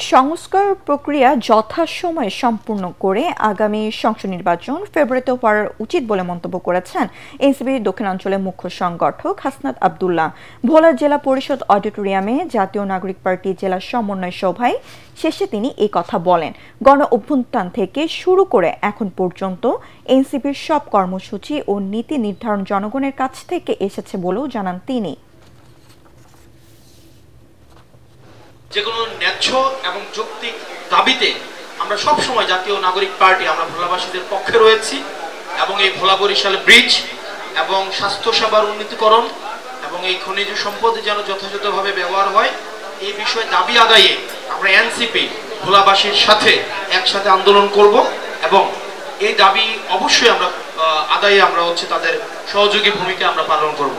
সংস্কার প্রক্রিয়া যথাসময়ে সম্পূর্ণ করে আগামী সংসদ নির্বাচন ফেব্রুয়ারিতে হওয়া উচিত বলে মন্তব্য করেছেন এনসিপির দক্ষিণাঞ্চলের মুখ্য সংগঠক হাসনাত আব্দুল্লাহ। ভোলা জেলা পরিষদ অডিটোরিয়ামে জাতীয় নাগরিক পার্টি জেলা সমন্বয় সভায় শেষে তিনি এই কথা বলেন। গণ অভ্যুত্থান থেকে শুরু করে এখন পর্যন্ত এনসিপির সব কর্মসূচি ও নীতি নির্ধারণ জনগণের কাছ থেকে এসেছে বলেও জানান তিনি। যেগুলো ন্যায্য এবং যৌক্তিক দাবিতে আমরা সব সময় জাতীয় নাগরিক পার্টি আমরা ভোলাবাসীদের পক্ষে রয়েছি এবং এই ভোলা বরিশাল ব্রিজ এবং স্বাস্থ্য সেবার উন্নীতকরণ এবং এই খনিজ সম্পদ যেন যথাযথভাবে ব্যবহার হয় এই বিষয়ে দাবি আদায়ে আমরা এনসিপি ভোলাবাসীর সাথে একসাথে আন্দোলন করব এবং এই দাবি অবশ্যই আমরা আদায়ে আমরা তাদের সহযোগী ভূমিকা আমরা পালন করব।